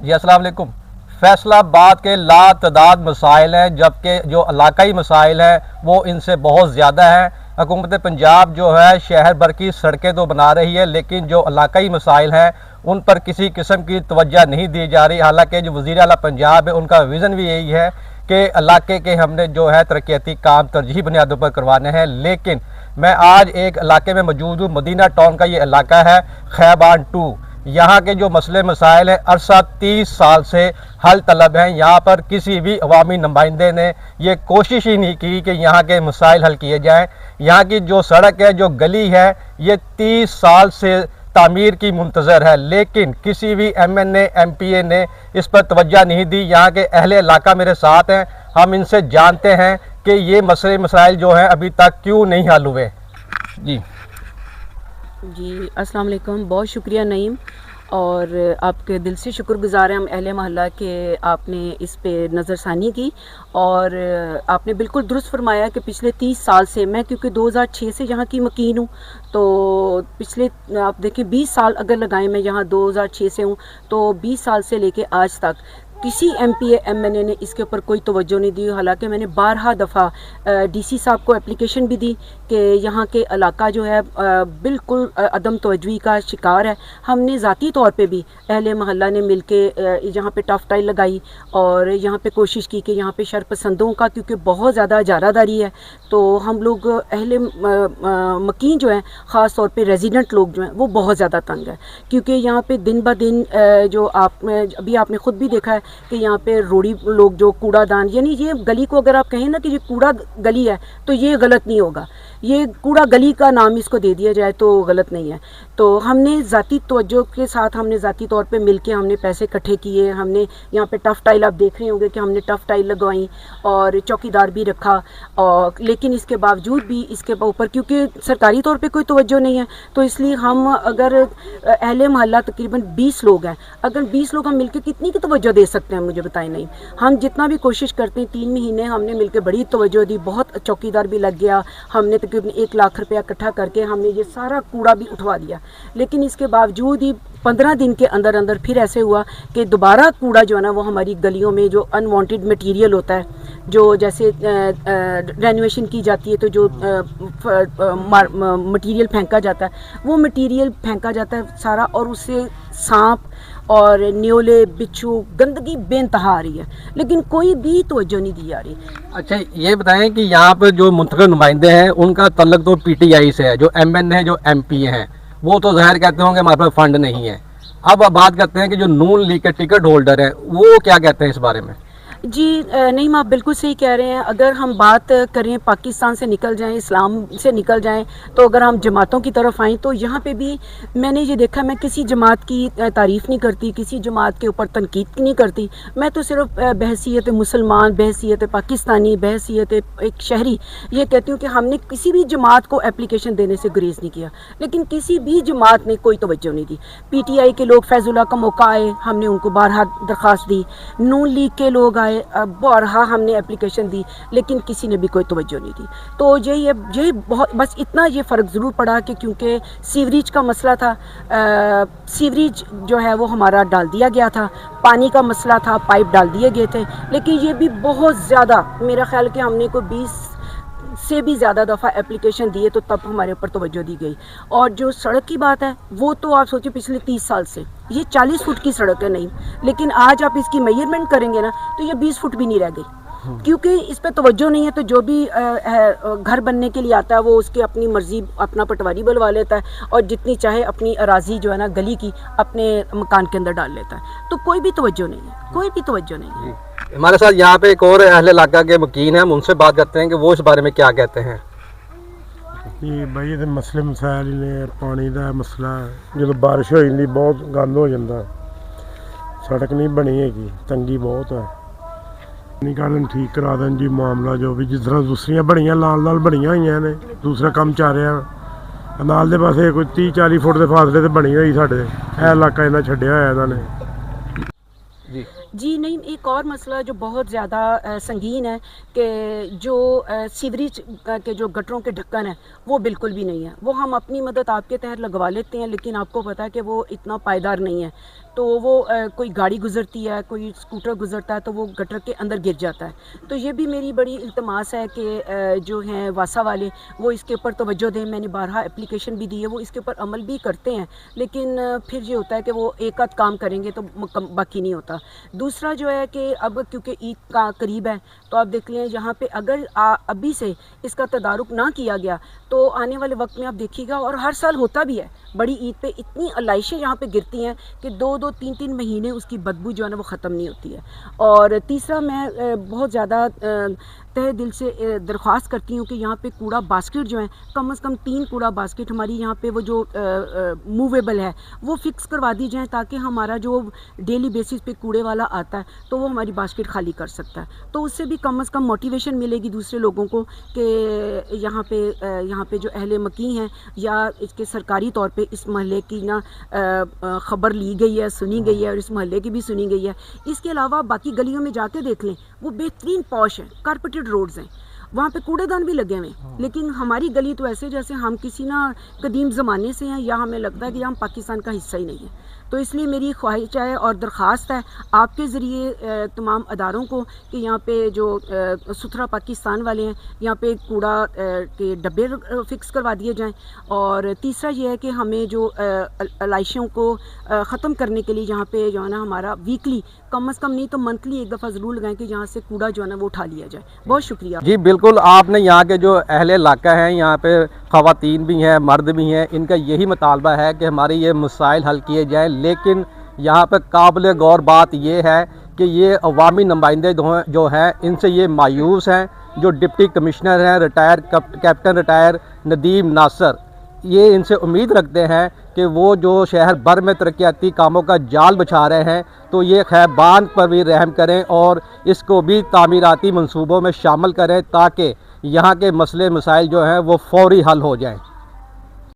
جی السلام علیکم۔ فیصل آباد کے لاتعداد مسائل ہیں، جبکہ جو علاقائی مسائل ہیں وہ ان سے بہت زیادہ ہیں۔ حکومت پنجاب جو ہے شہر بھر کی سڑکیں تو بنا رہی ہے، لیکن جو علاقائی مسائل ہیں ان پر کسی قسم کی توجہ نہیں دی جا رہی۔ حالانکہ جو وزیر اعلیٰ پنجاب ہے ان کا ویژن بھی یہی ہے کہ علاقے کے ہم نے جو ہے ترقیاتی کام ترجیحی بنیادوں پر کروانے ہیں، لیکن میں آج ایک علاقے میں موجود ہوں۔ مدینہ ٹاؤن کا یہ علاقہ ہے، خیبان 2۔ یہاں کے جو مسئلے مسائل ہیں عرصہ 30 سال سے حل طلب ہیں۔ یہاں پر کسی بھی عوامی نمائندے نے یہ کوشش ہی نہیں کی کہ یہاں کے مسائل حل کیے جائیں۔ یہاں کی جو سڑک ہے، جو گلی ہے، یہ 30 سال سے تعمیر کی منتظر ہے، لیکن کسی بھی M N A M P A نے اس پر توجہ نہیں دی۔ یہاں کے اہل علاقہ میرے ساتھ ہیں، ہم ان سے جانتے ہیں کہ یہ مسئلے مسائل جو ہیں ابھی تک کیوں نہیں حل ہوئے۔ جی السلام علیکم، بہت شکریہ نعیم، اور آپ کے دل سے شکر گزار ہیں ہم اہل محلہ کہ آپ نے اس پہ نظر ثانی کی، اور آپ نے بالکل درست فرمایا کہ پچھلے 30 سال سے، میں کیونکہ 2006 سے یہاں کی مکین ہوں، تو پچھلے آپ دیکھیں 20 سال اگر لگائیں، میں یہاں 2006 سے ہوں، تو 20 سال سے لے کے آج تک کسی M P A M N A نے اس کے اوپر کوئی توجہ نہیں دی۔ حالانکہ میں نے بارہا دفعہ ڈی سی صاحب کو اپلیکیشن بھی دی کہ یہاں کے علاقہ جو ہے بالکل عدم توجہی کا شکار ہے۔ ہم نے ذاتی طور پہ بھی اہل محلہ نے مل کے یہاں پہ ٹف ٹائل لگائی، اور یہاں پہ کوشش کی کہ یہاں پہ شرپسندوں کا، کیونکہ بہت زیادہ اجارہ داری ہے، تو ہم لوگ اہل مکین جو ہیں، خاص طور پہ ریزیڈنٹ لوگ جو ہیں، وہ بہت زیادہ تنگ ہے، کیونکہ یہاں پہ دن بہ دن جو ابھی آپ نے خود بھی دیکھا ہے کہ یہاں پہ روڑی لوگ جو کوڑا دان، یعنی یہ گلی کو اگر آپ کہیں نا کہ یہ کوڑا گلی ہے تو یہ غلط نہیں ہوگا، یہ کوڑا گلی کا نام اس کو دے دیا جائے تو غلط نہیں ہے۔ تو ہم نے ذاتی توجہ کے ساتھ، ہم نے ذاتی طور پہ مل کے ہم نے پیسے اکٹھے کیے، ہم نے یہاں پہ ٹف ٹائل آپ دیکھ رہے ہوں گے کہ ہم نے ٹف ٹائل لگوائیں اور چوکیدار بھی رکھا، اور لیکن اس کے باوجود بھی اس کے اوپر کیونکہ سرکاری طور پہ کوئی توجہ نہیں ہے، تو اس لیے ہم اگر اہل محلہ تقریباً 20 لوگ ہیں، اگر 20 لوگ ہم مل کے کتنی کی توجہ دے سکتے ہیں مجھے بتائیں نہیں۔ ہم جتنا بھی کوشش کرتے ہیں، 3 مہینے ہم نے مل کے بڑی توجہ دی، بہت چوکیدار بھی لگ گیا، ہم نے تقریباً 1 لاکھ روپیہ اکٹھا کر کے ہم نے یہ سارا کوڑا بھی اٹھوا دیا، لیکن اس کے باوجود ہی 15 دن کے اندر اندر پھر ایسے ہوا کہ دوبارہ کوڑا جو ہے نا وہ ہماری گلیوں میں جو انوانٹیڈ مٹیریل ہوتا ہے، جو جیسے رینویشن کی جاتی ہے تو جو مٹیریل پھینکا جاتا ہے، وہ مٹیریل پھینکا جاتا ہے سارا، اور اس سے سانپ اور نیولے، بچھو، گندگی بے انتہا آ رہی ہے، لیکن کوئی بھی توجہ نہیں دی جا رہی۔ اچھا یہ بتائیں کہ یہاں پر جو منتخب نمائندے ہیں ان کا تعلق تو پی ٹی آئی سے ہے، جو ایم این اے جو ایم پی ہیں وہ تو ظاہر کہتے ہوں کہ ہمارے پاس فنڈ نہیں ہے۔ اب بات کرتے ہیں کہ جو نون لیگ کے ٹکٹ ہولڈر ہیں وہ کیا کہتے ہیں اس بارے میں؟ جی نہیں، آپ بالکل صحیح کہہ رہے ہیں۔ اگر ہم بات کریں پاکستان سے نکل جائیں، اسلام سے نکل جائیں، تو اگر ہم جماعتوں کی طرف آئیں تو یہاں پہ بھی میں نے یہ دیکھا، میں کسی جماعت کی تعریف نہیں کرتی، کسی جماعت کے اوپر تنقید نہیں کرتی، میں تو صرف بحیثیت مسلمان، بحیثیت پاکستانی، بحیثیت ایک شہری یہ کہتی ہوں کہ ہم نے کسی بھی جماعت کو اپلیکیشن دینے سے گریز نہیں کیا، لیکن کسی بھی جماعت نے کوئی توجہ نہیں دی۔ پی ٹی آئی کے لوگ فیض اللہ کا موقع آئے، ہم نے ان کو بارہا درخواست دی، نون لیگ کے لوگ آئے، بارہا ہم نے اپلیکیشن دی، لیکن کسی نے بھی کوئی توجہ نہیں دی۔ تو یہی بہت بس اتنا یہ فرق ضرور پڑا کہ کیونکہ سیوریج کا مسئلہ تھا، سیوریج جو ہے وہ ہمارا ڈال دیا گیا تھا، پانی کا مسئلہ تھا، پائپ ڈال دیے گئے تھے، لیکن یہ بھی بہت زیادہ، میرا خیال کہ ہم نے کوئی 20 سے بھی زیادہ دفعہ اپلیکیشن دیے تو تب ہمارے اوپر توجہ دی گئی۔ اور جو سڑک کی بات ہے وہ تو آپ سوچیں پچھلے 30 سال سے یہ 40 فٹ کی سڑک ہے نہیں، لیکن آج آپ اس کی میجرمنٹ کریں گے نا تو یہ 20 فٹ بھی نہیں رہ گئی، کیونکہ اس پہ توجہ نہیں ہے۔ تو جو بھی گھر بننے کے لیے آتا ہے وہ اس کی اپنی مرضی اپنا پٹواری بلوا لیتا ہے، اور جتنی چاہے اپنی اراضی جو ہے نا گلی کی اپنے مکان کے اندر ڈال لیتا ہے، تو کوئی بھی توجہ نہیں ہے، کوئی بھی توجہ نہیں ہے۔ ہمارے ساتھ یہاں پہ ایک اور اہل علاقہ کے مکین ہیں، ہم ان سے بات کرتے ہیں کہ وہ اس بارے میں کیا کہتے ہیں۔ جی بھائی یہ مسئلے مسائل نے پانی کا مسئلہ، جب بارش ہو جاتی بہت گند ہو جاتا، سڑک نہیں بنی ہے، تنگی بہت ہے، نکالن ٹھیک کرا دیں جی، معاملہ جو بھی جس طرح دوسریاں بڑیاں لال بڑیاں ہوئی نے، دوسرا کام چل رہا نال دے پاسے کوئی 30-40 فٹ کے فاصلے سے بنی ہوئی، ساڈے یہ علاقہ انہیں چھڈیا ہوا انہوں نے۔ جی نہیں، ایک اور مسئلہ جو بہت زیادہ سنگین ہے کہ جو سیوریج کے جو گٹروں کے ڈھکن ہیں وہ بالکل بھی نہیں ہے، وہ ہم اپنی مدد آپ کے تحت لگوا لیتے ہیں، لیکن آپ کو پتہ ہے کہ وہ اتنا پائیدار نہیں ہے، تو وہ کوئی گاڑی گزرتی ہے، کوئی اسکوٹر گزرتا ہے تو وہ گٹر کے اندر گر جاتا ہے. تو یہ بھی میری بڑی التماس ہے کہ جو ہیں واسا والے وہ اس کے اوپر توجہ دیں. میں نے بارہا اپلیکیشن بھی دی ہے، وہ اس کے اوپر عمل بھی کرتے ہیں، لیکن پھر یہ ہوتا ہے کہ وہ ایک آدھ کام کریں گے تو باقی نہیں ہوتا. دوسرا جو ہے کہ اب کیونکہ عید کا قریب ہے تو آپ دیکھ لیں یہاں پہ اگر ابھی سے اس کا تدارک نہ کیا گیا تو آنے والے وقت میں آپ دیکھیے گا، اور ہر سال ہوتا بھی ہے، بڑی عید پہ اتنی علائشیں یہاں پہ گرتی ہیں کہ 2-2 3-3 مہینے اس کی بدبو جو ہے نا وہ ختم نہیں ہوتی ہے. اور تیسرا میں بہت زیادہ تہ دل سے درخواست کرتی ہوں کہ یہاں پہ کوڑا باسکٹ جو ہیں کم از کم 3 کوڑا باسکٹ ہماری یہاں پہ وہ جو موویبل ہے وہ فکس کروا دی جائیں، تاکہ ہمارا جو ڈیلی بیسس پہ کوڑے والا آتا ہے تو وہ ہماری باسکٹ خالی کر سکتا ہے. تو اس سے بھی کم از کم موٹیویشن ملے گی دوسرے لوگوں کو کہ یہاں پہ جو اہل مکی ہیں یا اس کے سرکاری طور پہ اس محلے کی نا خبر لی گئی ہے، سنی گئی ہے، اور اس محلے کی بھی سنی گئی ہے. اس کے علاوہ باقی گلیوں میں جا کے دیکھ لیں، وہ بہترین پوش ہیں، کارپیٹڈ روڈز ہیں، وہاں پہ کوڑے دان بھی لگے ہوئے ہیں، لیکن ہماری گلی تو ایسے جیسے ہم کسی نا قدیم زمانے سے ہیں، یا ہمیں لگتا ہے کہ ہم پاکستان کا حصہ ہی نہیں ہے. تو اس لیے میری خواہش ہے اور درخواست ہے آپ کے ذریعے تمام اداروں کو کہ یہاں پہ جو ستھرا پاکستان والے ہیں یہاں پہ کوڑا کے ڈبے فکس کروا دیے جائیں. اور تیسرا یہ ہے کہ ہمیں جو علائشوں کو ختم کرنے کے لیے یہاں پہ جو ہے نا ہمارا ویکلی کم از کم نہیں تو منتھلی ایک دفعہ ضرور لگائیں کہ یہاں سے کوڑا جو ہے نا وہ اٹھا لیا جائے. بہت شکریہ. جی بالکل، آپ نے یہاں کے جو اہل علاقہ ہیں، یہاں پہ خواتین بھی ہیں، مرد بھی ہیں، ان کا یہی مطالبہ ہے کہ ہماری یہ مسائل حل کیے جائیں. لیکن یہاں پہ قابل غور بات یہ ہے کہ یہ عوامی نمائندے جو ہیں ان سے یہ مایوس ہیں. جو ڈپٹی کمشنر ہیں ریٹائر کیپٹن ریٹائر ندیم ناصر، یہ ان سے امید رکھتے ہیں کہ وہ جو شہر بھر میں ترقیاتی کاموں کا جال بچھا رہے ہیں تو یہ خیبان پر بھی رحم کریں اور اس کو بھی تعمیراتی منصوبوں میں شامل کریں تاکہ یہاں کے مسئلے مسائل جو ہیں وہ فوری حل ہو جائیں.